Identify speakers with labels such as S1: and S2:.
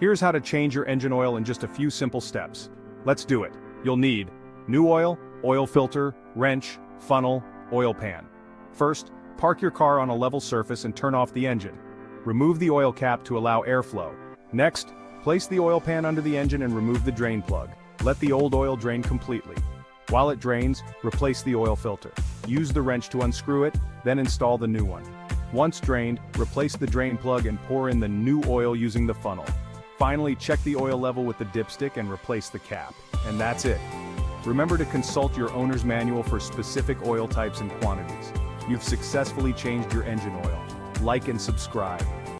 S1: Here's how to change your engine oil in just a few simple steps. Let's do it. You'll need new oil filter, wrench, funnel, oil pan. First, park your car on a level surface and turn off the engine. Remove the oil cap to allow airflow. Next, place the oil pan under the engine and remove the drain plug. Let the old oil drain completely. While it drains, replace the oil filter. Use the wrench to unscrew it, then install the new one. Once drained, replace the drain plug and pour in the new oil using the funnel. Finally, check the oil level with the dipstick and replace the cap. And that's it. Remember to consult your owner's manual for specific oil types and quantities. You've successfully changed your engine oil. Like and subscribe.